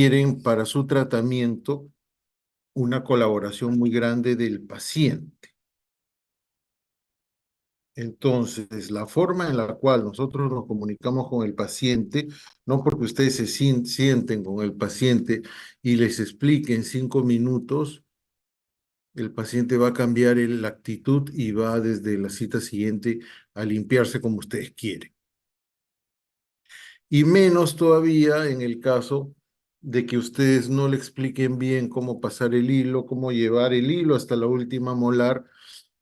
quieren para su tratamiento una colaboración muy grande del paciente. Entonces, la forma en la cual nosotros nos comunicamos con el paciente, no porque ustedes se sienten con el paciente y les expliquen 5 minutos, el paciente va a cambiar la actitud y va desde la cita siguiente a limpiarse como ustedes quieren. Y menos todavía en el caso de que ustedes no le expliquen bien cómo pasar el hilo, cómo llevar el hilo hasta la última molar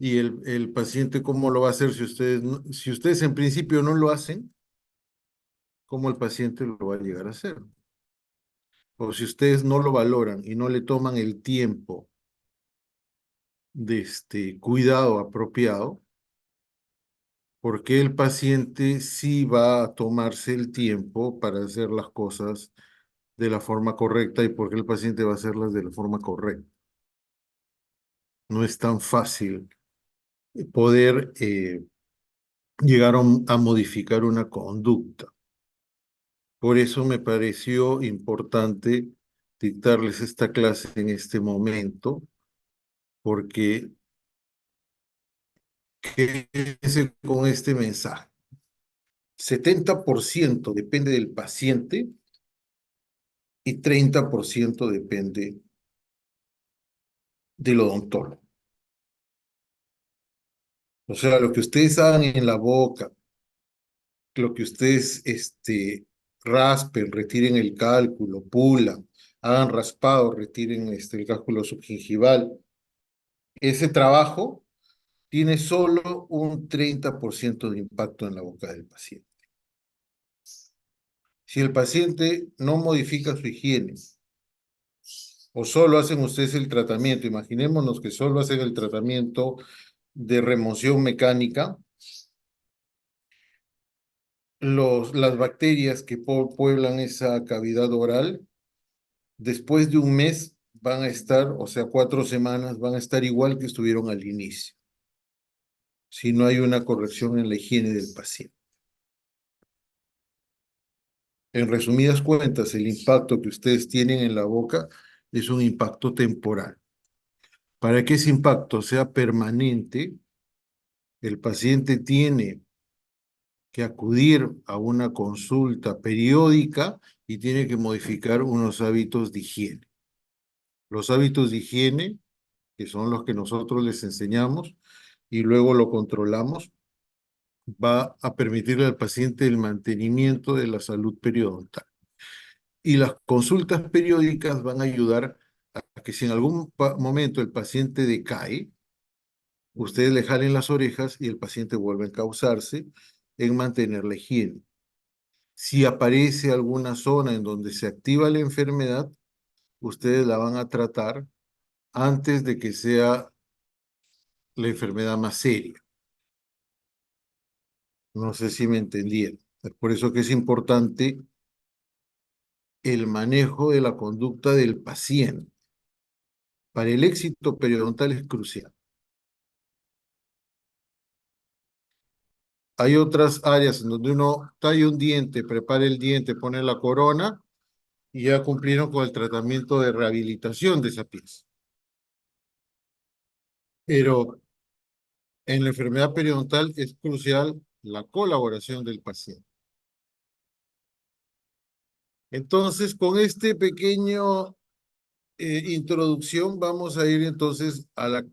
y el paciente cómo lo va a hacer si ustedes, si ustedes en principio no lo hacen, cómo el paciente lo va a llegar a hacer. O si ustedes no lo valoran y no le toman el tiempo de este cuidado apropiado, porque el paciente sí va a tomarse el tiempo para hacer las cosas de la forma correcta y porque el paciente va a hacerlas de la forma correcta. No es tan fácil poder llegar a modificar una conducta. Por eso me pareció importante dictarles esta clase en este momento, porque quédense con este mensaje. 70% depende del paciente y 30% depende del odontólogo. O sea, lo que ustedes hagan en la boca, lo que ustedes raspen, retiren el cálculo, pulan, hagan raspado, retiren el cálculo subgingival. Ese trabajo tiene solo un 30% de impacto en la boca del paciente. Si el paciente no modifica su higiene o solo hacen ustedes el tratamiento, imaginémonos que solo hacen el tratamiento de remoción mecánica, las bacterias que pueblan esa cavidad oral, después de un mes van a estar, o sea, 4 semanas, van a estar igual que estuvieron al inicio, si no hay una corrección en la higiene del paciente. En resumidas cuentas, el impacto que ustedes tienen en la boca es un impacto temporal. Para que ese impacto sea permanente, el paciente tiene que acudir a una consulta periódica y tiene que modificar unos hábitos de higiene. Los hábitos de higiene, que son los que nosotros les enseñamos y luego lo controlamos, va a permitirle al paciente el mantenimiento de la salud periodontal. Y las consultas periódicas van a ayudar a que si en algún momento el paciente decae, ustedes le jalen las orejas y el paciente vuelve a encauzarse en mantener la higiene. Si aparece alguna zona en donde se activa la enfermedad, ustedes la van a tratar antes de que sea la enfermedad más seria. No sé si me entendieron. Es por eso que es importante el manejo de la conducta del paciente. Para el éxito periodontal es crucial. Hay otras áreas en donde uno talla un diente, prepara el diente, pone la corona y ya cumplieron con el tratamiento de rehabilitación de esa pieza. Pero en la enfermedad periodontal es crucial la colaboración del paciente. Entonces, con este pequeño introducción, vamos a ir entonces a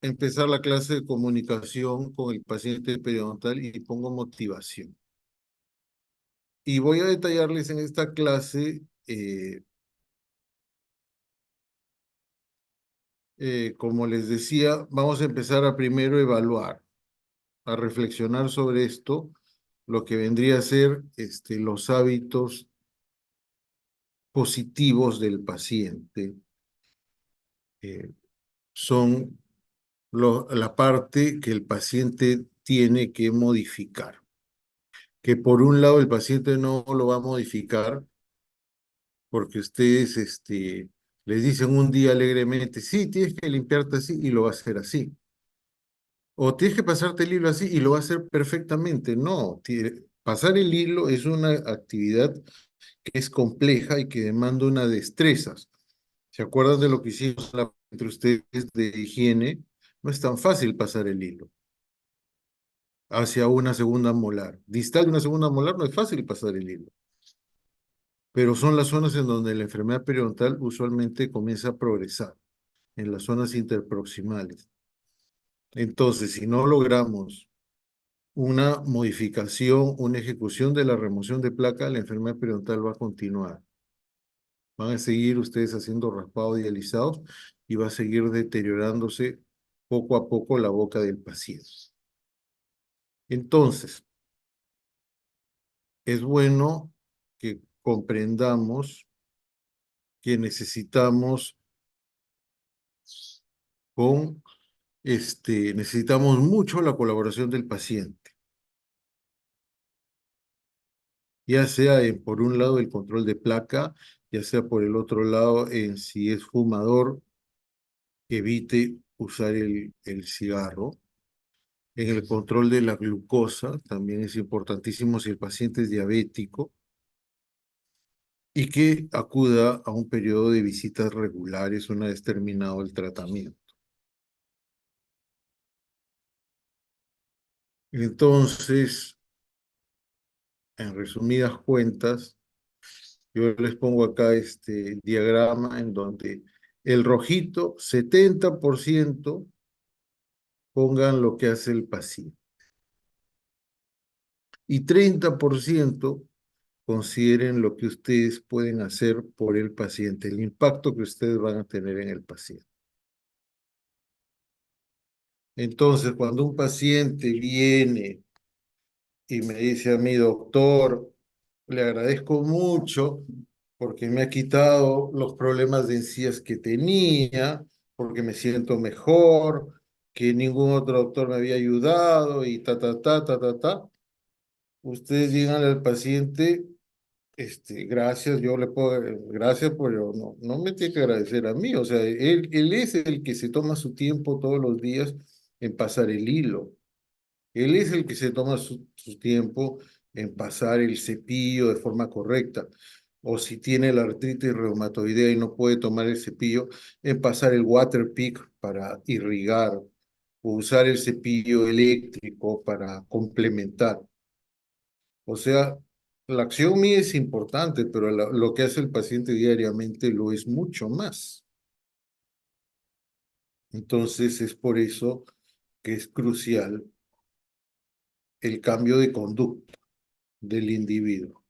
empezar la clase de comunicación con el paciente periodontal y pongo motivación. Y voy a detallarles en esta clase, como les decía, vamos a empezar a primero evaluar, a reflexionar sobre esto, lo que vendría a ser los hábitos positivos del paciente. Son la parte que el paciente tiene que modificar. Que por un lado el paciente no lo va a modificar porque ustedes les dicen un día alegremente, sí, tienes que limpiarte así y lo va a hacer así. O tienes que pasarte el hilo así y lo va a hacer perfectamente. No, pasar el hilo es una actividad que es compleja y que demanda una destrezas. ¿Se acuerdan de lo que hicimos entre ustedes de higiene? No es tan fácil pasar el hilo hacia una segunda molar. Distal de una segunda molar no es fácil pasar el hilo, pero son las zonas en donde la enfermedad periodontal usualmente comienza a progresar, en las zonas interproximales. Entonces, si no logramos una modificación, una ejecución de la remoción de placa, la enfermedad periodontal va a continuar. Van a seguir ustedes haciendo raspados dializados y va a seguir deteriorándose poco a poco la boca del paciente. Entonces, es bueno que comprendamos que con, necesitamos mucho la colaboración del paciente, ya sea por un lado el control de placa, ya sea por el otro lado en si es fumador, evite usar el cigarro. En el control de la glucosa también es importantísimo si el paciente es diabético y que acuda a un periodo de visitas regulares una vez terminado el tratamiento. Entonces, en resumidas cuentas, yo les pongo acá este diagrama en donde el rojito, 70% pongan lo que hace el paciente y 30% consideren lo que ustedes pueden hacer por el paciente, el impacto que ustedes van a tener en el paciente. Entonces, cuando un paciente viene y me dice a mi doctor, le agradezco mucho porque me ha quitado los problemas de encías que tenía, porque me siento mejor, que ningún otro doctor me había ayudado y ta. Ustedes digan al paciente, gracias, yo le puedo, gracias, pero no me tiene que agradecer a mí, o sea, él es el que se toma su tiempo todos los días en pasar el hilo. Él es el que se toma su tiempo en pasar el cepillo de forma correcta. O si tiene la artritis reumatoidea y no puede tomar el cepillo, en pasar el water pick para irrigar, o usar el cepillo eléctrico para complementar. O sea, la acción mía es importante, pero lo que hace el paciente diariamente lo es mucho más. Entonces es por eso que es crucial el cambio de conducta del individuo.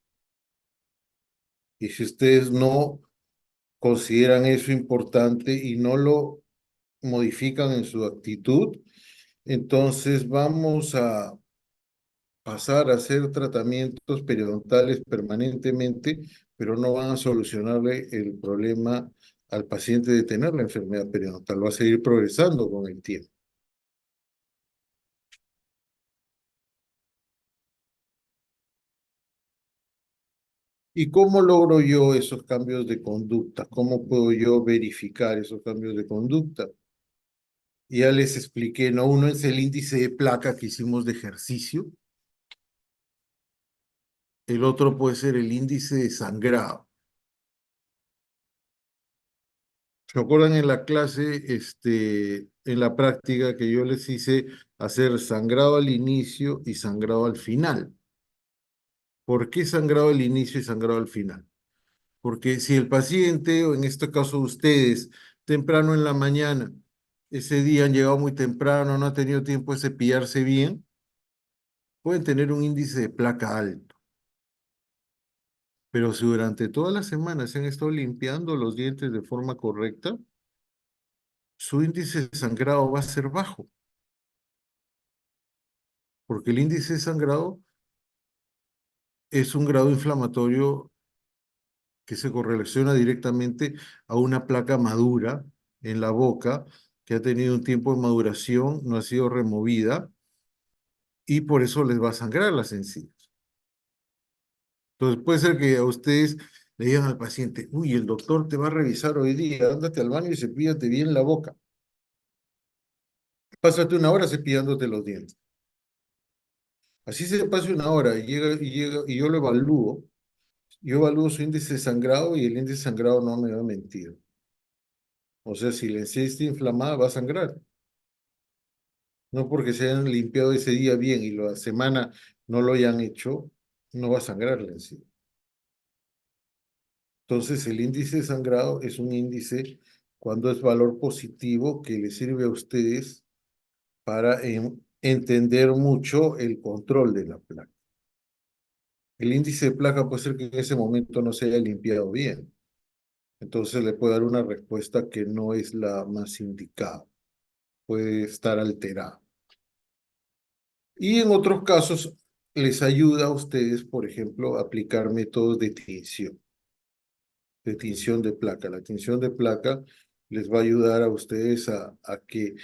Y si ustedes no consideran eso importante y no lo modifican en su actitud, entonces vamos a pasar a hacer tratamientos periodontales permanentemente, pero no van a solucionarle el problema al paciente de tener la enfermedad periodontal, va a seguir progresando con el tiempo. ¿Y cómo logro yo esos cambios de conducta? ¿Cómo puedo yo verificar esos cambios de conducta? Ya les expliqué, ¿no? Uno es el índice de placa que hicimos de ejercicio, el otro puede ser el índice de sangrado. ¿Se acuerdan en la clase, en la práctica que yo les hice hacer sangrado al inicio y sangrado al final? ¿Por qué sangrado al inicio y sangrado al final? Porque si el paciente, o en este caso ustedes, temprano en la mañana, ese día han llegado muy temprano, no han tenido tiempo de cepillarse bien, pueden tener un índice de placa alto. Pero si durante toda la semana se han estado limpiando los dientes de forma correcta, su índice de sangrado va a ser bajo, porque el índice de sangrado es un grado inflamatorio que se correlaciona directamente a una placa madura en la boca que ha tenido un tiempo de maduración, no ha sido removida y por eso les va a sangrar las encías. Entonces puede ser que a ustedes le digan al paciente, uy, el doctor te va a revisar hoy día, ándate al baño y cepíllate bien la boca. Pásate una hora cepillándote los dientes. Así se pase una hora y yo lo evalúo. Yo evalúo su índice de sangrado y el índice de sangrado no me va a mentir. O sea, si la encía está inflamada, va a sangrar. No porque se hayan limpiado ese día bien y la semana no lo hayan hecho, no va a sangrar la encía. Entonces, el índice de sangrado es un índice cuando es valor positivo que le sirve a ustedes para entender mucho el control de la placa. El índice de placa puede ser que en ese momento no se haya limpiado bien. Entonces le puede dar una respuesta que no es la más indicada. Puede estar alterada. Y en otros casos les ayuda a ustedes, por ejemplo, a aplicar métodos de tinción de placa. La tinción de placa les va a ayudar a ustedes a que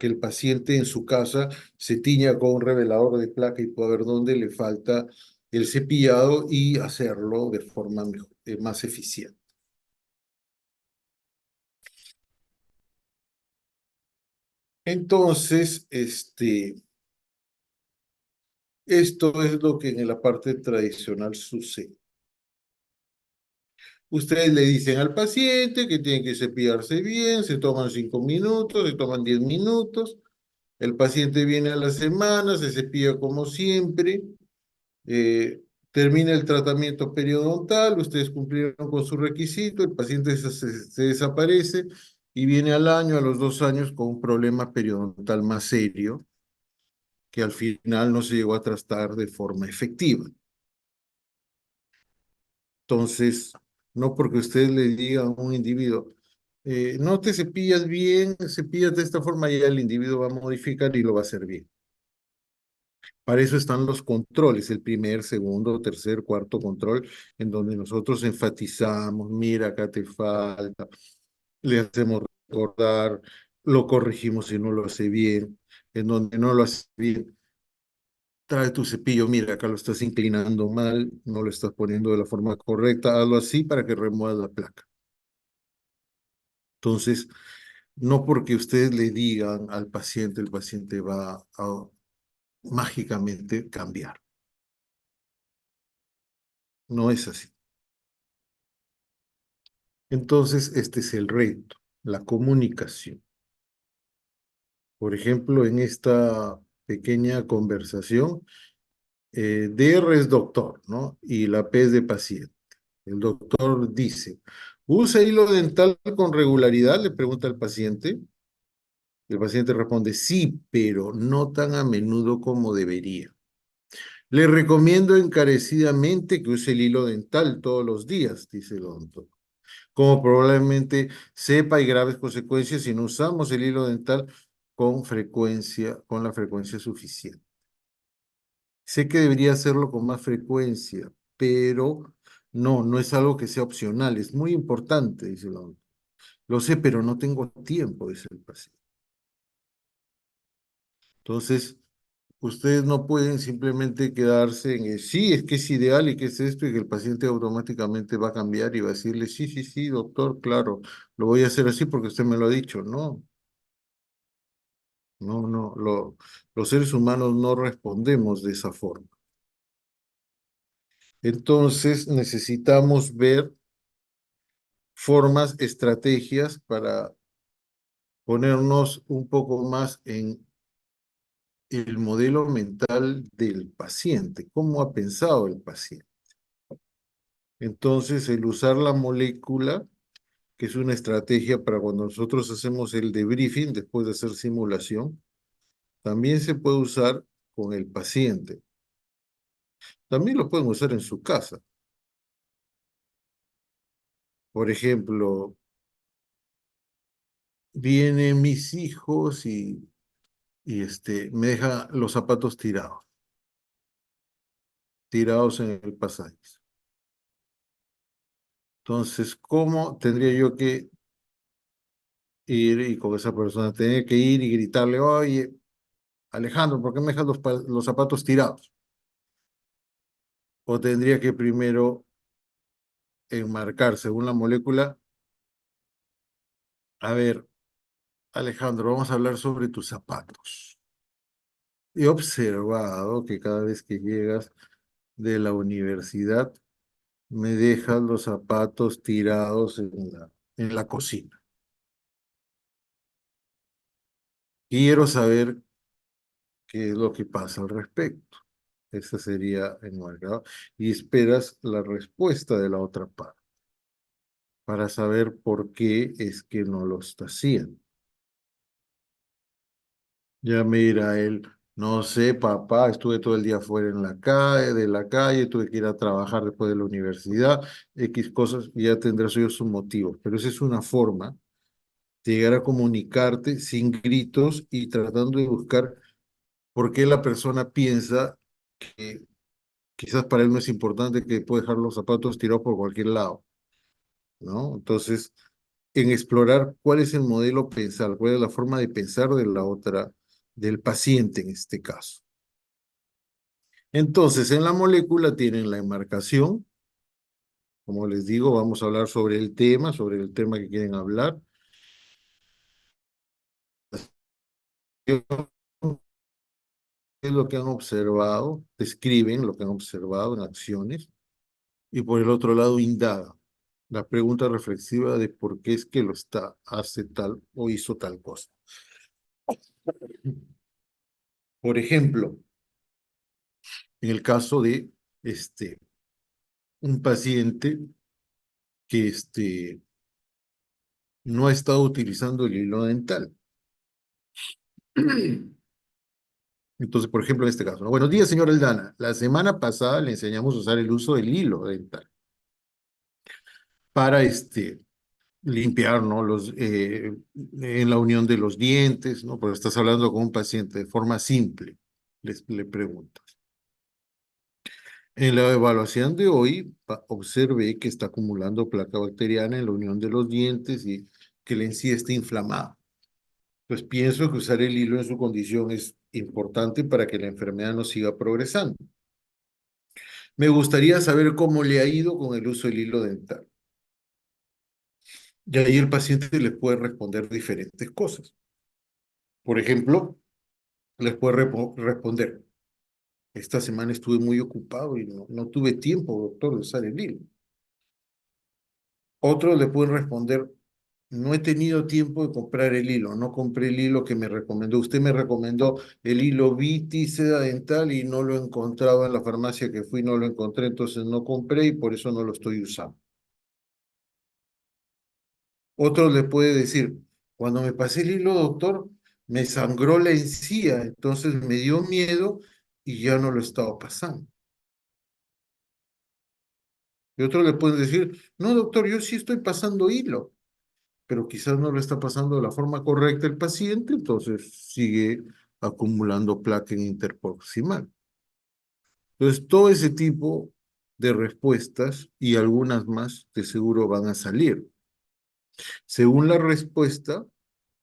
el paciente en su casa se tiña con un revelador de placa y pueda ver dónde le falta el cepillado y hacerlo de forma más eficiente. Entonces, esto es lo que en la parte tradicional sucede. Ustedes le dicen al paciente que tiene que cepillarse bien, se toman 5 minutos, se toman 10 minutos. El paciente viene a la semana, se cepilla como siempre, eh, termina el tratamiento periodontal, ustedes cumplieron con su requisito, el paciente se desaparece y viene al año, a los 2 años, con un problema periodontal más serio que al final no se llegó a tratar de forma efectiva. Entonces, no porque usted le diga a un individuo, no te cepillas bien, cepillas de esta forma, ya el individuo va a modificar y lo va a hacer bien. Para eso están los controles, el primer, segundo, tercer, cuarto control, en donde nosotros enfatizamos, mira, acá te falta, le hacemos recordar, lo corregimos si no lo hace bien, en donde no lo hace bien, trae tu cepillo, mira, acá lo estás inclinando mal, no lo estás poniendo de la forma correcta, hazlo así para que remuevas la placa. Entonces, no porque ustedes le digan al paciente, el paciente va a mágicamente cambiar. No es así. Entonces, este es el reto, la comunicación. Por ejemplo, en esta pequeña conversación, DR es doctor, ¿no? Y la P es de paciente. El doctor dice, ¿usa hilo dental con regularidad? Le pregunta al paciente. El paciente responde, sí, pero no tan a menudo como debería. Le recomiendo encarecidamente que use el hilo dental todos los días, dice el doctor. Como probablemente sepa, hay graves consecuencias si no usamos el hilo dental con la frecuencia suficiente. Sé que debería hacerlo con más frecuencia, pero no es algo que sea opcional, es muy importante, dice el doctor. Lo sé, pero no tengo tiempo, dice el paciente. Entonces, ustedes no pueden simplemente quedarse en el sí, es que es ideal y que es esto, y que el paciente automáticamente va a cambiar y va a decirle, sí, sí, sí, doctor, claro, lo voy a hacer así porque usted me lo ha dicho. No, no, los seres humanos no respondemos de esa forma. Entonces, necesitamos ver formas, estrategias para ponernos un poco más en el modelo mental del paciente, cómo ha pensado el paciente. Entonces, el usar la molécula, que es una estrategia para cuando nosotros hacemos el debriefing después de hacer simulación, también se puede usar con el paciente. También lo pueden usar en su casa. Por ejemplo, vienen mis hijos y me deja los zapatos tirados en el pasadizo. Entonces, ¿cómo tendría yo que ir y con esa persona? Tenía que ir y gritarle, oye, Alejandro, ¿por qué me dejas los zapatos tirados? O tendría que primero enmarcar según la molécula. A ver, Alejandro, vamos a hablar sobre tus zapatos. He observado que cada vez que llegas de la universidad, me dejas los zapatos tirados en la cocina. Quiero saber qué es lo que pasa al respecto. Esa sería enmarcada. Y esperas la respuesta de la otra parte para saber por qué es que no lo está haciendo. Ya me dirá él, no sé, papá, estuve todo el día fuera en la calle, de la calle, tuve que ir a trabajar después de la universidad, X cosas, y ya tendrás yo sus motivos. Pero esa es una forma de llegar a comunicarte sin gritos y tratando de buscar por qué la persona piensa que quizás para él no es importante, que puede dejar los zapatos tirados por cualquier lado, ¿no? Entonces, en explorar cuál es el modelo pensar, cuál es la forma de pensar de la otra, del paciente en este caso. Entonces, en la molécula tienen la enmarcación, como les digo, vamos a hablar sobre el tema que quieren hablar. ¿Qué es lo que han observado? Describen lo que han observado en acciones. Y por el otro lado, indaga la pregunta reflexiva de por qué es que lo está, hace tal o hizo tal cosa. Por ejemplo, en el caso de un paciente que no ha estado utilizando el hilo dental. Entonces, por ejemplo, en este caso, ¿no? Buenos días, señor Aldana. La semana pasada le enseñamos a usar el uso del hilo dental para limpiar, ¿no? En la unión de los dientes, ¿no? Pero estás hablando con un paciente de forma simple, le preguntas. En la evaluación de hoy, observé que está acumulando placa bacteriana en la unión de los dientes y que la encía está inflamada. Pues pienso que usar el hilo en su condición es importante para que la enfermedad no siga progresando. Me gustaría saber cómo le ha ido con el uso del hilo dental. Y ahí el paciente les puede responder diferentes cosas. Por ejemplo, les puede responder, esta semana estuve muy ocupado y no tuve tiempo, doctor, de usar el hilo. Otros le pueden responder, no he tenido tiempo de comprar el hilo, no compré el hilo que me recomendó. Usted me recomendó el hilo Viti, seda dental y no lo he encontrado en la farmacia que fui, no lo encontré, entonces no compré y por eso no lo estoy usando. Otro le puede decir, cuando me pasé el hilo, doctor, me sangró la encía, entonces me dio miedo y ya no lo estaba pasando. Y otro le puede decir, no, doctor, yo sí estoy pasando hilo, pero quizás no lo está pasando de la forma correcta el paciente, entonces sigue acumulando placa en interproximal. Entonces, todo ese tipo de respuestas y algunas más de seguro van a salir. Según la respuesta,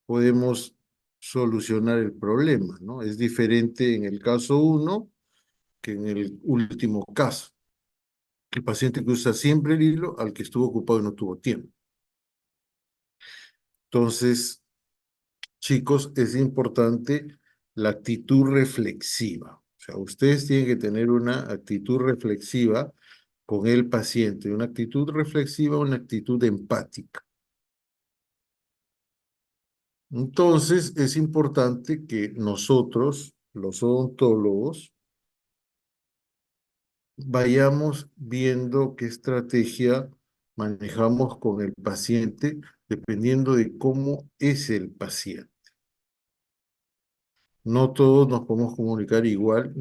podemos solucionar el problema, ¿no? Es diferente en el caso uno que en el último caso. El paciente que usa siempre el hilo al que estuvo ocupado y no tuvo tiempo. Entonces, chicos, es importante la actitud reflexiva. O sea, ustedes tienen que tener una actitud reflexiva con el paciente, una actitud reflexiva, una actitud empática. Entonces, es importante que nosotros, los odontólogos, vayamos viendo qué estrategia manejamos con el paciente dependiendo de cómo es el paciente. No todos nos podemos comunicar igual,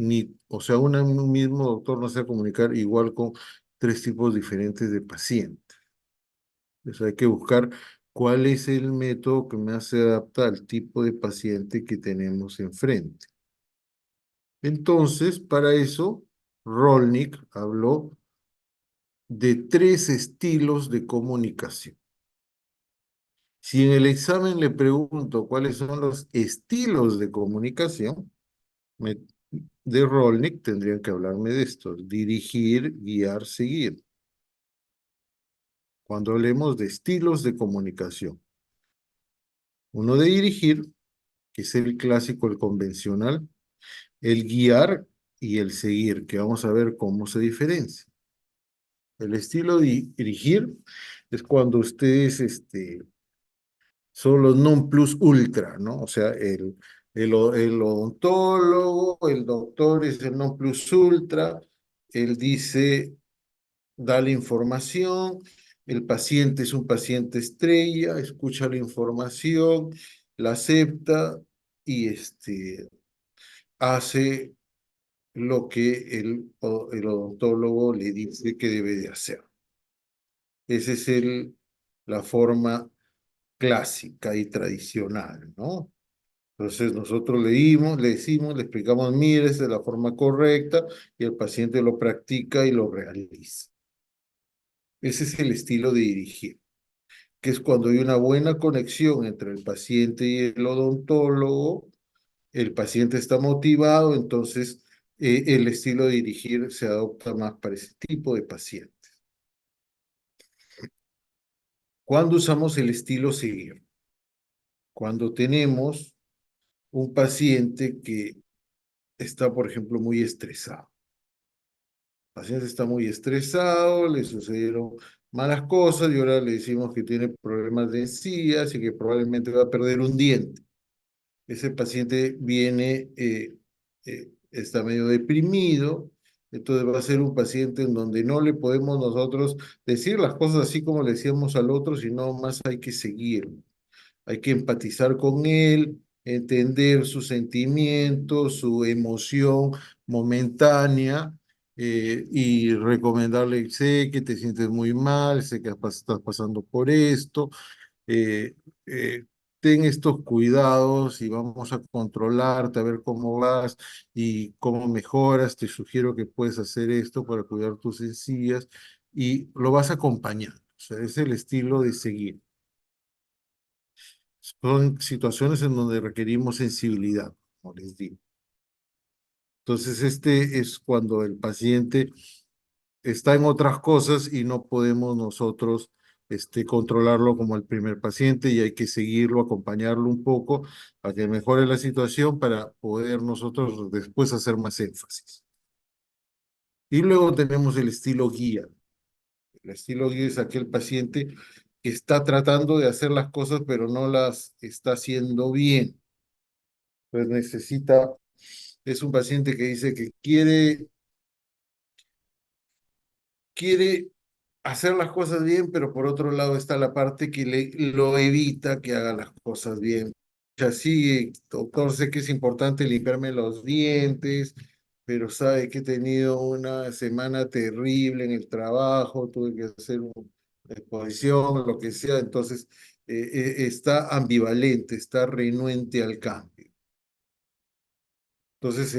o sea, un mismo doctor no se va a comunicar igual con tres tipos diferentes de pacientes. Entonces hay que buscar cuál es el método que me hace adaptar al tipo de paciente que tenemos enfrente. Entonces, para eso, Rolnik habló de tres estilos de comunicación. Si en el examen le pregunto cuáles son los estilos de comunicación, me de Rolnik tendrían que hablarme de esto, dirigir, guiar, seguir. Cuando hablemos de estilos de comunicación, uno de dirigir, que es el clásico, el convencional, el guiar y el seguir, que vamos a ver cómo se diferencia. El estilo de dirigir es cuando ustedes son los non plus ultra, ¿no? O sea, el odontólogo, el doctor es el non plus ultra, él dice, da la información, el paciente es un paciente estrella, escucha la información, la acepta y hace lo que el odontólogo le dice que debe de hacer. Esa es la forma clásica y tradicional, ¿no? Entonces nosotros le decimos, le explicamos, mire, esa es la forma correcta y el paciente lo practica y lo realiza. Ese es el estilo de dirigir, que es cuando hay una buena conexión entre el paciente y el odontólogo, el paciente está motivado, entonces el estilo de dirigir se adopta más para ese tipo de paciente. ¿Cuándo usamos el estilo seguir? Cuando tenemos un paciente que está, por ejemplo, muy estresado. El paciente está muy estresado, le sucedieron malas cosas y ahora le decimos que tiene problemas de encías y que probablemente va a perder un diente. Ese paciente viene, está medio deprimido, entonces va a ser un paciente en donde no le podemos nosotros decir las cosas así como le decíamos al otro, sino más hay que seguirlo. Hay que empatizar con él, entender sus sentimientos, su emoción momentánea y recomendarle, sé que te sientes muy mal, sé que estás pasando por esto, eh, eh, ten estos cuidados y vamos a controlarte, a ver cómo vas y cómo mejoras. Te sugiero que puedes hacer esto para cuidar tus encías y lo vas acompañando. O sea, es el estilo de seguir. Son situaciones en donde requerimos sensibilidad, como les digo. Entonces, este es cuando el paciente está en otras cosas y no podemos nosotros controlarlo como el primer paciente y hay que seguirlo, acompañarlo un poco para que mejore la situación para poder nosotros después hacer más énfasis. Y luego tenemos el estilo guía. El estilo guía es aquel paciente que está tratando de hacer las cosas pero no las está haciendo bien. Pues es un paciente que dice que quiere hacer las cosas bien, pero por otro lado está la parte que lo evita que haga las cosas bien. O sea, sí, doctor, sé que es importante limpiarme los dientes, pero sabe que he tenido una semana terrible en el trabajo, tuve que hacer una exposición, lo que sea, entonces está ambivalente, está renuente al cambio. Entonces,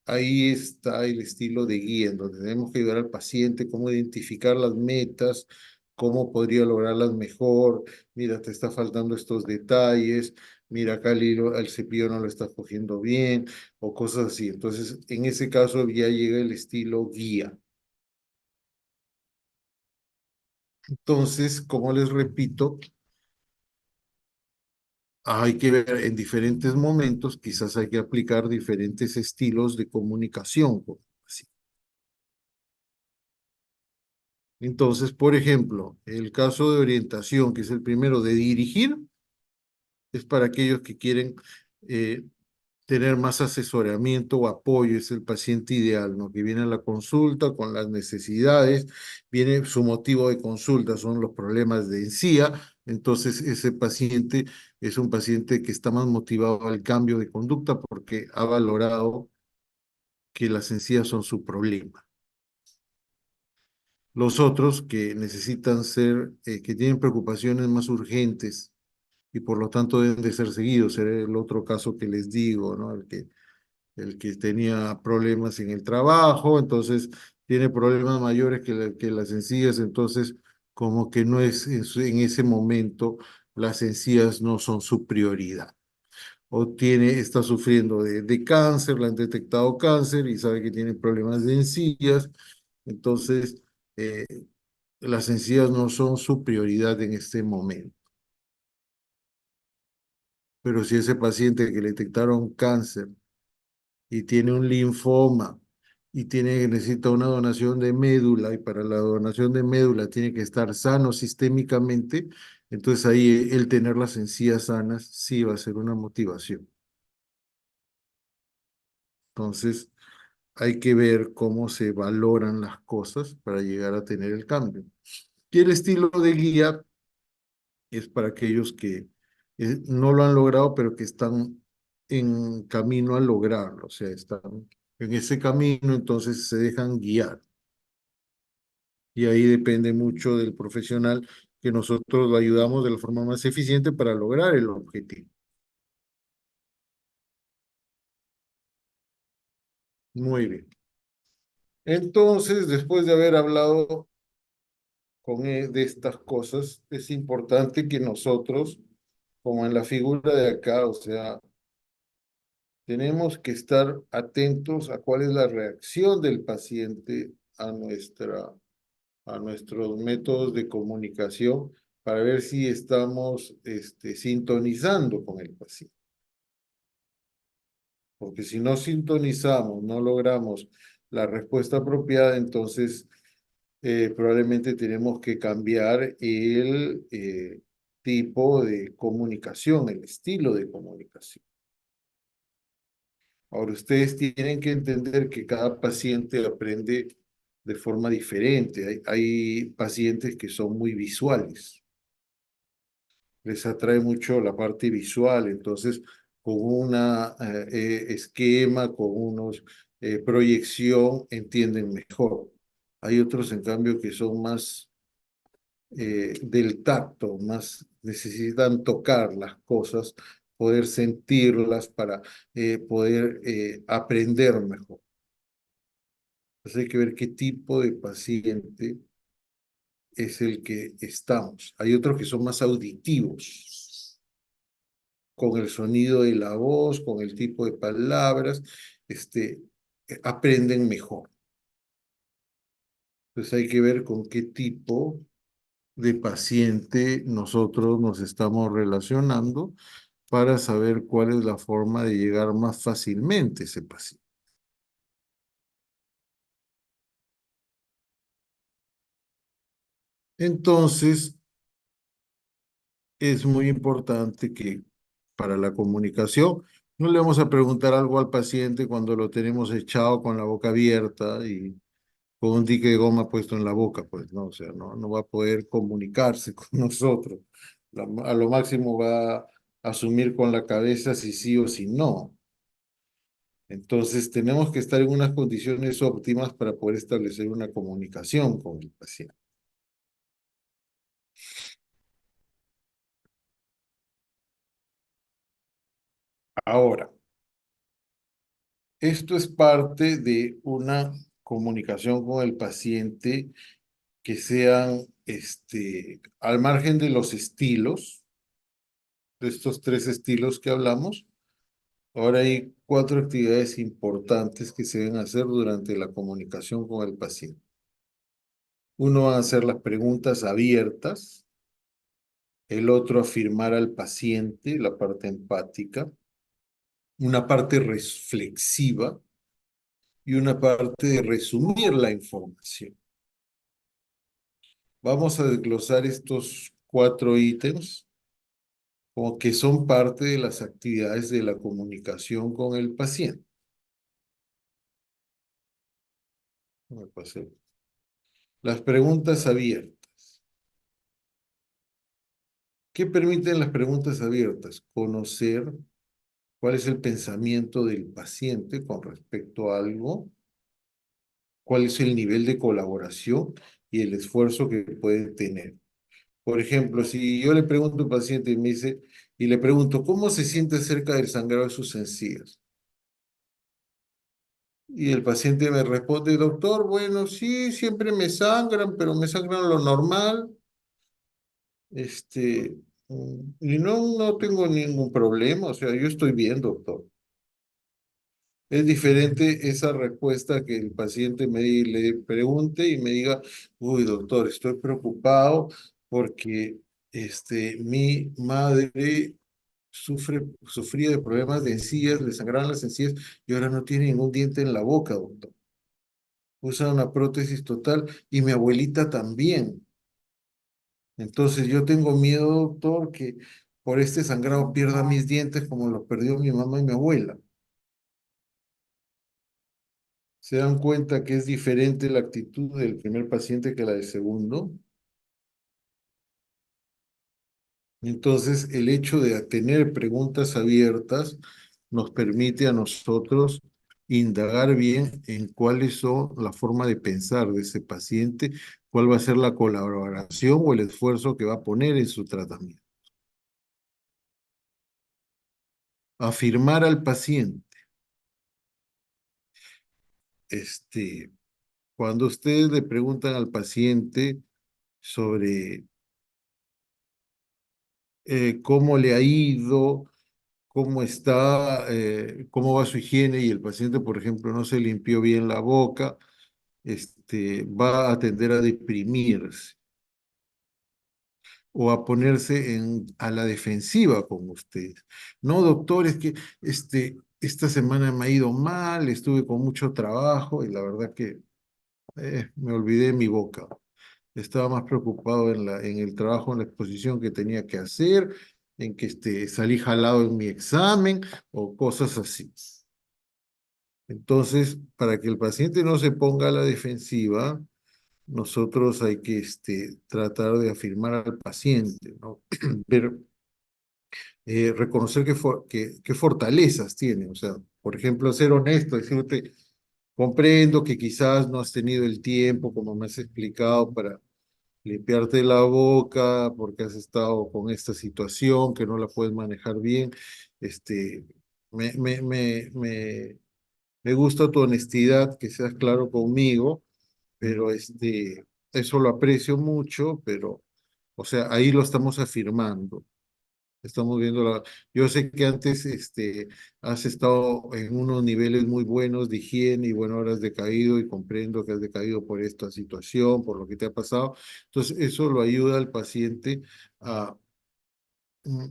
ahí está el estilo de guía, en donde tenemos que ayudar al paciente, cómo identificar las metas, cómo podría lograrlas mejor. Mira, te está faltando estos detalles. Mira, acá el cepillo no lo está cogiendo bien, o cosas así. Entonces, en ese caso ya llega el estilo guía. Entonces, como les repito, hay que ver en diferentes momentos, quizás hay que aplicar diferentes estilos de comunicación. Así. Entonces, por ejemplo, el caso de orientación, que es el primero de dirigir, es para aquellos que quieren eh, tener más asesoramiento o apoyo, es el paciente ideal, ¿no? Que viene a la consulta con las necesidades, viene su motivo de consulta, son los problemas de encía, entonces ese paciente es un paciente que está más motivado al cambio de conducta porque ha valorado que las encías son su problema. Los otros que necesitan que tienen preocupaciones más urgentes y por lo tanto deben de ser seguidos. Era el otro caso que les digo, ¿no? El que tenía problemas en el trabajo, entonces tiene problemas mayores que las encías, entonces como que no es en ese momento las encías no son su prioridad. O está sufriendo de cáncer, le han detectado cáncer y sabe que tiene problemas de encías, entonces eh, las encías no son su prioridad en este momento. Pero si ese paciente que le detectaron cáncer y tiene un linfoma necesita una donación de médula, y para la donación de médula tiene que estar sano sistémicamente, entonces ahí el tener las encías sanas sí va a ser una motivación. Entonces hay que ver cómo se valoran las cosas para llegar a tener el cambio. Y el estilo de guía es para aquellos que no lo han logrado, pero que están en camino a lograrlo, o sea, están en ese camino, entonces se dejan guiar. Y ahí depende mucho del profesional que nosotros lo ayudamos de la forma más eficiente para lograr el objetivo. Muy bien. Entonces, después de haber hablado de estas cosas, es importante que nosotros, como en la figura de acá, o sea, tenemos que estar atentos a cuál es la reacción del paciente a nuestros métodos de comunicación para ver si estamos sintonizando con el paciente. Porque si no sintonizamos, no logramos la respuesta apropiada, entonces probablemente tenemos que cambiar el tipo de comunicación, el estilo de comunicación. Ahora, ustedes tienen que entender que cada paciente aprende de forma diferente. Hay pacientes que son muy visuales, les atrae mucho la parte visual, entonces con una esquema, con unos proyección, entienden mejor. Hay otros, en cambio, que son más del tacto, más necesitan tocar las cosas, poder sentirlas para poder aprender mejor. Entonces hay que ver qué tipo de paciente es el que estamos. Hay otros que son más auditivos, con el sonido de la voz, con el tipo de palabras, aprenden mejor. Entonces hay que ver con qué tipo de paciente nosotros nos estamos relacionando para saber cuál es la forma de llegar más fácilmente a ese paciente. Entonces, es muy importante que para la comunicación no le vamos a preguntar algo al paciente cuando lo tenemos echado con la boca abierta y con un dique de goma puesto en la boca, pues no, o sea, no va a poder comunicarse con nosotros. A lo máximo va a asumir con la cabeza si sí o si no. Entonces, tenemos que estar en unas condiciones óptimas para poder establecer una comunicación con el paciente. Ahora, esto es parte de una comunicación con el paciente que sean, al margen de los estilos, de estos tres estilos que hablamos. Ahora hay cuatro actividades importantes que se deben hacer durante la comunicación con el paciente. Uno va a hacer las preguntas abiertas, el otro afirmar al paciente, la parte empática, una parte reflexiva y una parte de resumir la información. Vamos a desglosar estos cuatro ítems como que son parte de las actividades de la comunicación con el paciente. Me pasé. Las preguntas abiertas. ¿Qué permiten las preguntas abiertas? Conocer cuál es el pensamiento del paciente con respecto a algo, cuál es el nivel de colaboración y el esfuerzo que puede tener. Por ejemplo, si yo le pregunto al paciente y me dice, y le pregunto, ¿cómo se siente acerca del sangrado de sus encías? Y el paciente me responde, doctor, bueno, sí, siempre me sangran, pero me sangran lo normal, y no tengo ningún problema, o sea, yo estoy bien, doctor. Es diferente esa respuesta que el paciente le pregunte y me diga, uy, doctor, estoy preocupado porque mi madre sufría de problemas de encías, le sangraban las encías y ahora no tiene ningún diente en la boca, doctor. usan una prótesis total y mi abuelita también. Entonces yo tengo miedo, doctor, que por este sangrado pierda mis dientes como lo perdió mi mamá y mi abuela. ¿Se dan cuenta que es diferente la actitud del primer paciente que la del segundo? Entonces, el hecho de tener preguntas abiertas nos permite a nosotros indagar bien en cuáles son la forma de pensar de ese paciente, cuál va a ser la colaboración o el esfuerzo que va a poner en su tratamiento. Afirmar al paciente, este, cuando ustedes le preguntan al paciente sobre cómo le ha ido, cómo está, cómo va su higiene y el paciente, por ejemplo, no se limpió bien la boca, va a tender a deprimirse o a ponerse a la defensiva con ustedes. No, doctor, es que esta semana me ha ido mal, estuve con mucho trabajo y la verdad que me olvidé de mi boca. Estaba más preocupado en el trabajo, en la exposición que tenía que hacer, en que salí jalado en mi examen o cosas así. Entonces, para que el paciente no se ponga a la defensiva, nosotros hay que tratar de afirmar al paciente, ¿no? Ver, reconocer qué fortalezas tiene. O sea, por ejemplo, ser honesto, decirte, comprendo que quizás no has tenido el tiempo, como me has explicado, para limpiarte la boca porque has estado con esta situación que no la puedes manejar bien. Este, me, me, me, me, me gusta tu honestidad, que seas claro conmigo, pero eso lo aprecio mucho, pero, o sea, ahí lo estamos afirmando. Estamos viendo Yo sé que antes has estado en unos niveles muy buenos de higiene y bueno, ahora has decaído y comprendo que has decaído por esta situación, por lo que te ha pasado. Entonces, eso lo ayuda al paciente a mm,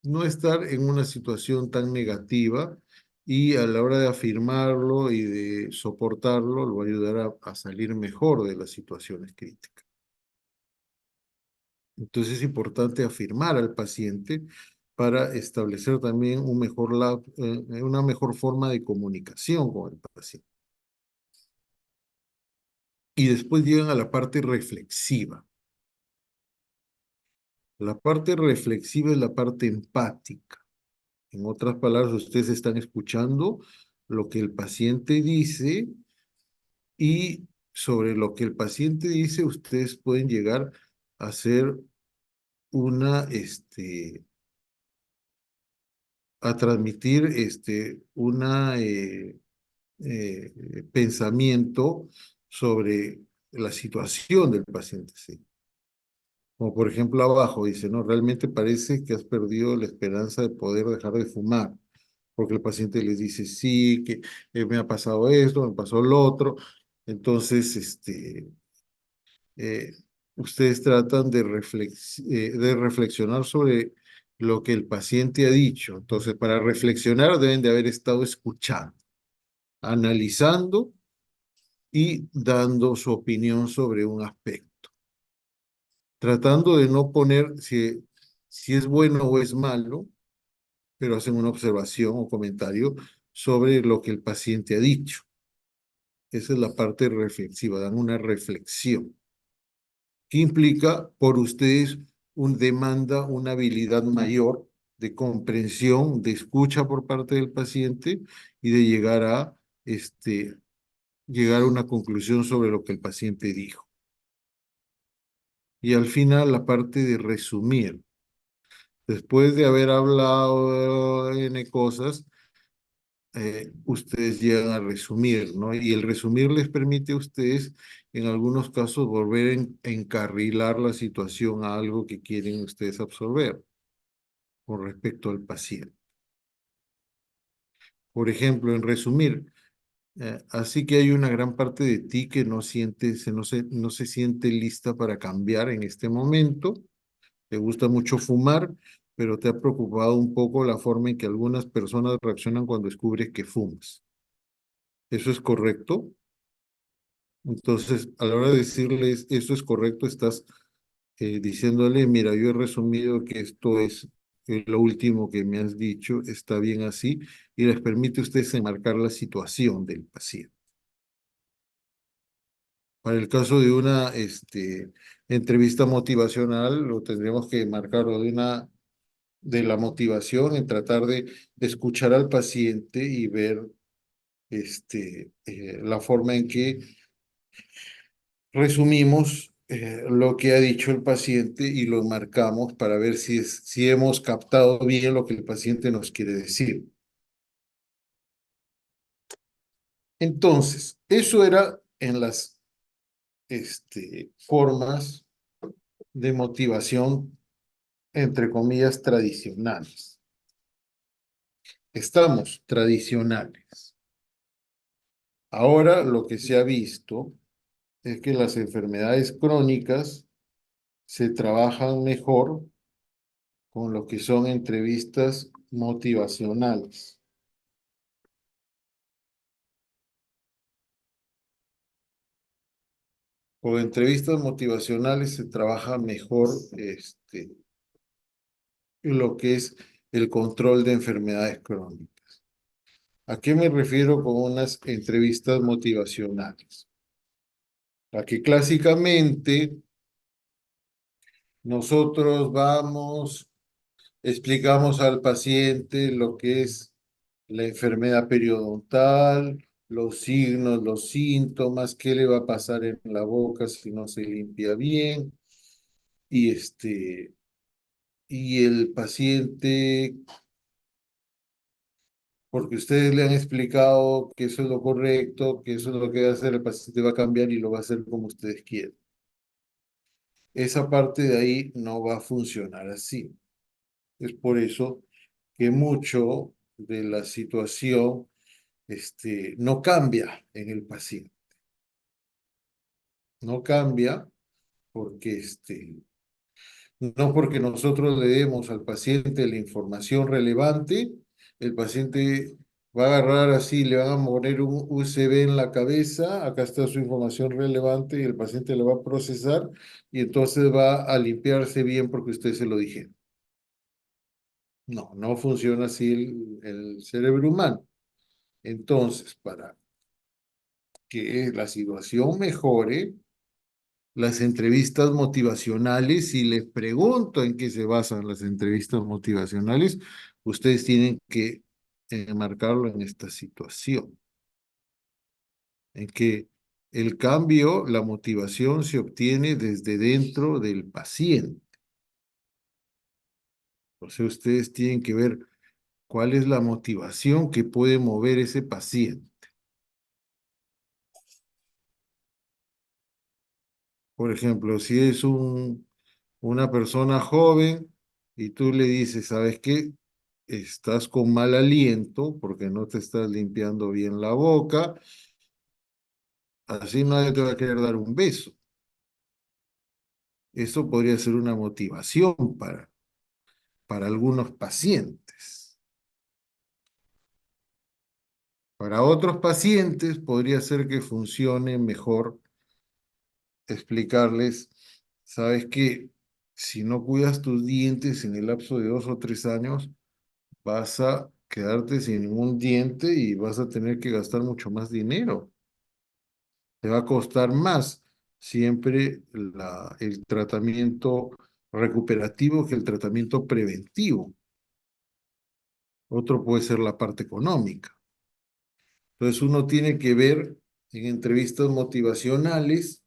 no estar en una situación tan negativa y a la hora de afirmarlo y de soportarlo, lo ayudará a salir mejor de las situaciones críticas. Entonces es importante afirmar al paciente para establecer también una mejor forma de comunicación con el paciente. Y después llegan a la parte reflexiva. La parte reflexiva es la parte empática. En otras palabras, ustedes están escuchando lo que el paciente dice y sobre lo que el paciente dice, ustedes pueden llegar a hacer a transmitir pensamiento sobre la situación del paciente, sí. Como por ejemplo abajo dice, no, realmente parece que has perdido la esperanza de poder dejar de fumar, porque el paciente les dice, sí, que me ha pasado esto, me pasó lo otro. Entonces, eh, ustedes tratan de reflexionar sobre lo que el paciente ha dicho. Entonces, para reflexionar deben de haber estado escuchando, analizando y dando su opinión sobre un aspecto, tratando de no poner si es bueno o es malo, pero hacen una observación o comentario sobre lo que el paciente ha dicho. Esa es la parte reflexiva, dan una reflexión que implica por ustedes demanda una habilidad mayor de comprensión, de escucha por parte del paciente y de llegar a una conclusión sobre lo que el paciente dijo. Y al final la parte de resumir. Después de haber hablado N cosas, ustedes llegan a resumir, ¿no? Y el resumir les permite a ustedes, en algunos casos, volver a encarrilar la situación a algo que quieren ustedes absorber con respecto al paciente. Por ejemplo, en resumir, así que hay una gran parte de ti que no se siente lista para cambiar en este momento. Te gusta mucho fumar, pero te ha preocupado un poco la forma en que algunas personas reaccionan cuando descubres que fumas. ¿Eso es correcto? Entonces, a la hora de decirles eso es correcto, estás diciéndole, mira, yo he resumido que esto es lo último que me has dicho, está bien así, y les permite a ustedes enmarcar la situación del paciente. Para el caso de una entrevista motivacional, lo tendremos que marcarlo de la motivación, en tratar de escuchar al paciente y ver la forma en que resumimos lo que ha dicho el paciente y lo marcamos para ver si hemos captado bien lo que el paciente nos quiere decir. Entonces, eso era en las formas de motivación, entre comillas, tradicionales. Estamos tradicionales. Ahora lo que se ha visto es que las enfermedades crónicas se trabajan mejor con lo que son entrevistas motivacionales. Con entrevistas motivacionales se trabaja mejor lo que es el control de enfermedades crónicas. ¿A qué me refiero con unas entrevistas motivacionales? A que clásicamente nosotros vamos, explicamos al paciente lo que es la enfermedad periodontal, los signos, los síntomas, qué le va a pasar en la boca si no se limpia bien, y y el paciente, porque ustedes le han explicado que eso es lo correcto, que eso es lo que va a hacer, el paciente va a cambiar y lo va a hacer como ustedes quieren. Esa parte de ahí no va a funcionar así. Es por eso que mucho de la situación no cambia en el paciente. No cambia porque no porque nosotros le demos al paciente la información relevante, el paciente va a agarrar así, le van a poner un USB en la cabeza, acá está su información relevante y el paciente la va a procesar y entonces va a limpiarse bien porque usted se lo dije. No, no funciona así el cerebro humano. Entonces, para que la situación mejore, las entrevistas motivacionales, si les pregunto en qué se basan las entrevistas motivacionales, ustedes tienen que enmarcarlo en esta situación, en que el cambio, la motivación se obtiene desde dentro del paciente. O sea, ustedes tienen que ver cuál es la motivación que puede mover ese paciente. Por ejemplo, si es una persona joven y tú le dices, ¿sabes qué? Estás con mal aliento porque no te estás limpiando bien la boca, así nadie te va a querer dar un beso. Eso podría ser una motivación para algunos pacientes. Para otros pacientes podría ser que funcione mejor explicarles, ¿sabes qué? Si no cuidas tus dientes en el lapso de 2 o 3 años, vas a quedarte sin ningún diente y vas a tener que gastar mucho más dinero. Te va a costar más siempre el tratamiento recuperativo que el tratamiento preventivo. Otro puede ser la parte económica. Entonces uno tiene que ver en entrevistas motivacionales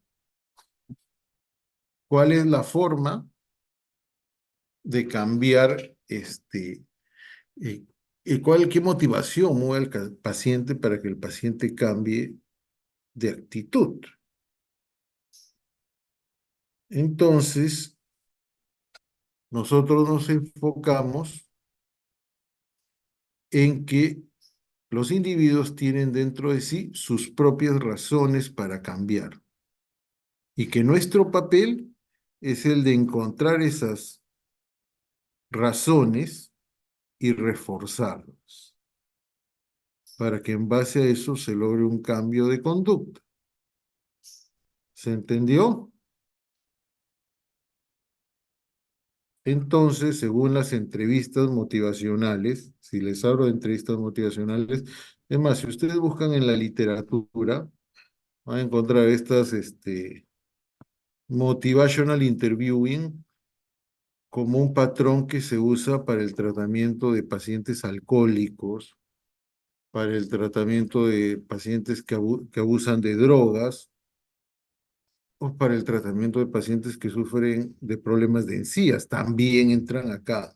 cuál es la forma de cambiar eh, qué motivación mueve al paciente para que el paciente cambie de actitud. Entonces, nosotros nos enfocamos en que los individuos tienen dentro de sí sus propias razones para cambiar y que nuestro papel es el de encontrar esas razones y reforzarlas para que en base a eso se logre un cambio de conducta. ¿Se entendió? Entonces, según las entrevistas motivacionales, si les hablo de entrevistas motivacionales, es más, si ustedes buscan en la literatura, van a encontrar estas, motivational interviewing como un patrón que se usa para el tratamiento de pacientes alcohólicos, para el tratamiento de pacientes que abusan de drogas, o para el tratamiento de pacientes que sufren de problemas de encías, también entran acá.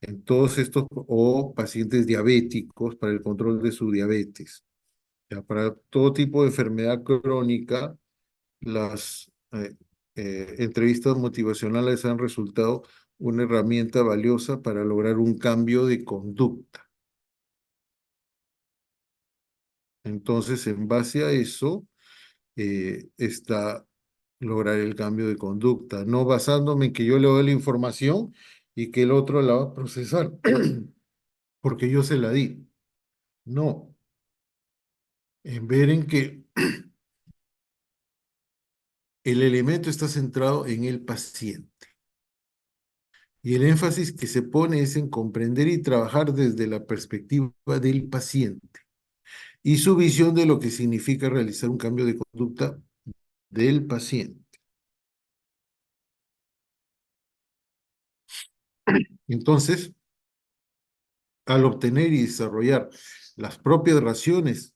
En todos estos, o pacientes diabéticos para el control de su diabetes. Ya, para todo tipo de enfermedad crónica, las entrevistas motivacionales han resultado una herramienta valiosa para lograr un cambio de conducta. Entonces, en base a eso, está lograr el cambio de conducta, no basándome en que yo le doy la información y que el otro la va a procesar, porque yo se la di. No, en ver en que el elemento está centrado en el paciente. Y el énfasis que se pone es en comprender y trabajar desde la perspectiva del paciente y su visión de lo que significa realizar un cambio de conducta del paciente. Entonces, al obtener y desarrollar las propias razones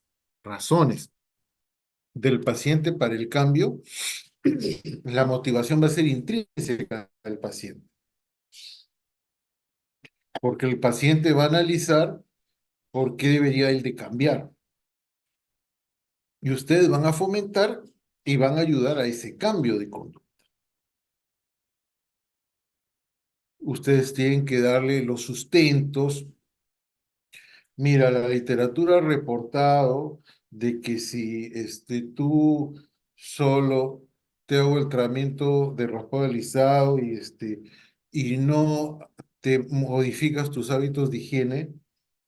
del paciente para el cambio, la motivación va a ser intrínseca al paciente, porque el paciente va a analizar por qué debería él de cambiar. Y ustedes van a fomentar y van a ayudar a ese cambio de conducta. Ustedes tienen que darle los sustentos. Mira, la literatura ha reportado de que si tú solo te hago el tratamiento de raspado alisado y no te modificas tus hábitos de higiene,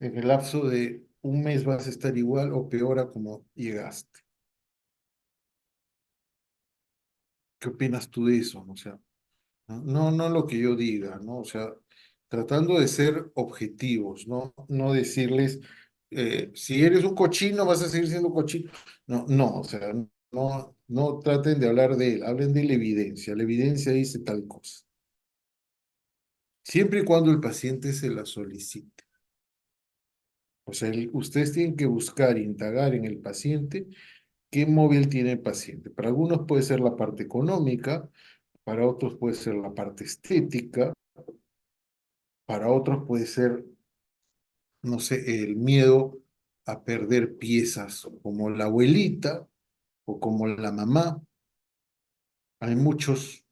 en el lapso de un mes vas a estar igual o peor a como llegaste. ¿Qué opinas tú de eso? O sea, no lo que yo diga, ¿no? O sea, tratando de ser objetivos, ¿no? No decirles, si eres un cochino, vas a seguir siendo cochino. No, o sea, no traten de hablar de él, hablen de la evidencia. La evidencia dice tal cosa. Siempre y cuando el paciente se la solicite. O sea, ustedes tienen que buscar, indagar en el paciente qué móvil tiene el paciente. Para algunos puede ser la parte económica, para otros puede ser la parte estética, para otros puede ser, no sé, el miedo a perder piezas, como la abuelita o como la mamá. Hay muchos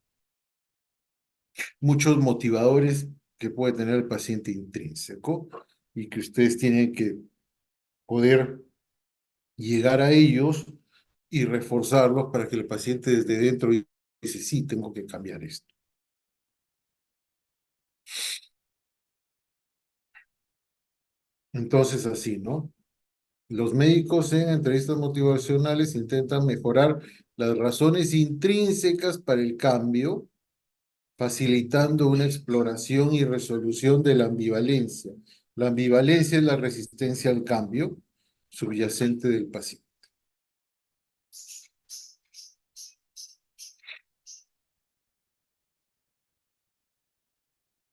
motivadores que puede tener el paciente intrínseco y que ustedes tienen que poder llegar a ellos y reforzarlos para que el paciente desde dentro dice, sí, tengo que cambiar esto. Entonces, así, ¿no? Los médicos en entrevistas motivacionales intentan mejorar las razones intrínsecas para el cambio, facilitando una exploración y resolución de la ambivalencia. La ambivalencia es la resistencia al cambio subyacente del paciente.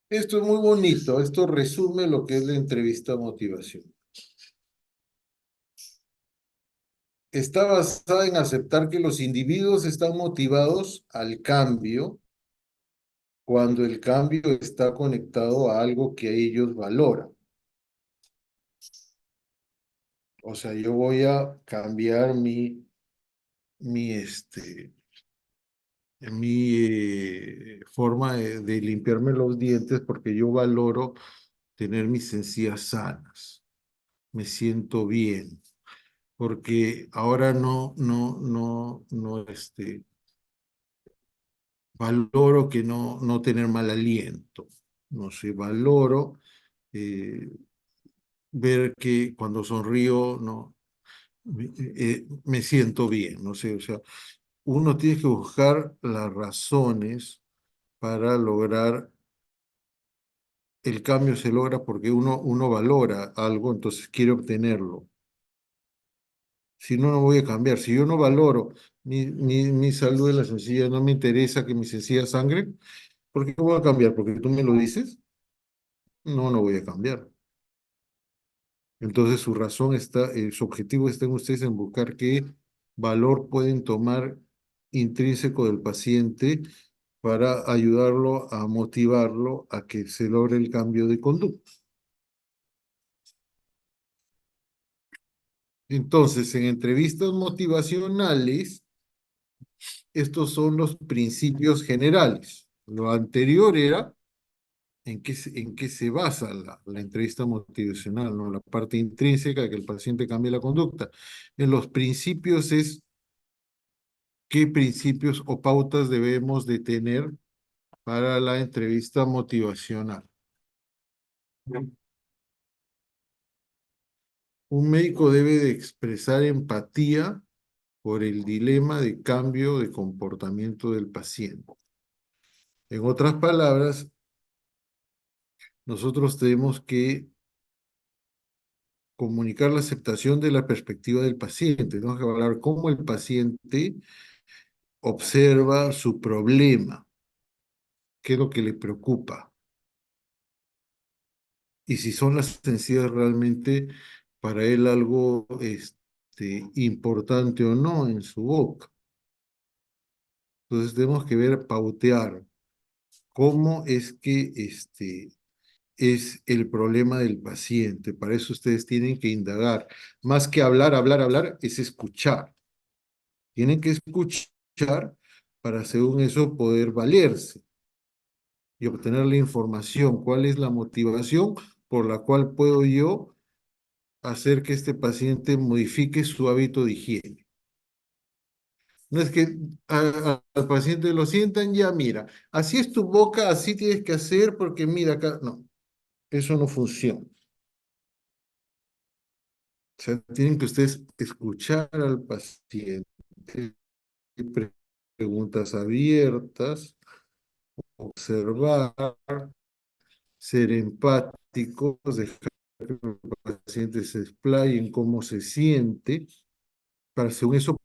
Esto es muy bonito, esto resume lo que es la entrevista motivación. Está basada en aceptar que los individuos están motivados al cambio cuando el cambio está conectado a algo que ellos valoran. O sea, yo voy a cambiar mi, forma de limpiarme los dientes porque yo valoro tener mis encías sanas. Me siento bien. Porque ahora no, valoro que no tener mal aliento. No sé, valoro eh, ver que cuando sonrío, no, me siento bien, no sé, o sea, uno tiene que buscar las razones para lograr, el cambio se logra porque uno valora algo, entonces quiere obtenerlo. Si no, no voy a cambiar. Si yo no valoro mi salud de la sencilla, no me interesa que mi sencilla sangre, ¿por qué voy a cambiar? ¿Porque tú me lo dices? No, no voy a cambiar. Entonces su razón está, su objetivo está en ustedes en buscar qué valor pueden tomar intrínseco del paciente para ayudarlo a motivarlo a que se logre el cambio de conducta. Entonces, en entrevistas motivacionales, estos son los principios generales. Lo anterior era en qué se basa la entrevista motivacional, ¿no? La parte intrínseca, que el paciente cambie la conducta. En los principios es qué principios o pautas debemos de tener para la entrevista motivacional. Un médico debe de expresar empatía por el dilema de cambio de comportamiento del paciente. En otras palabras, nosotros tenemos que comunicar la aceptación de la perspectiva del paciente. Tenemos que hablar cómo el paciente observa su problema, qué es lo que le preocupa, y si son las sencillas realmente para él algo importante o no en su boca. Entonces tenemos que ver, pautear cómo es que es el problema del paciente. Para eso ustedes tienen que indagar. Más que hablar, hablar, hablar, es escuchar. Tienen que escuchar para, según eso, poder valerse y obtener la información. ¿Cuál es la motivación por la cual puedo yo hacer que este paciente modifique su hábito de higiene? No es que al paciente lo sientan, ya mira, así es tu boca, así tienes que hacer porque mira acá. No, eso no funciona. O sea, tienen que ustedes escuchar al paciente, preguntas abiertas, observar, ser empáticos, dejar que el paciente se explaye en cómo se siente, para según eso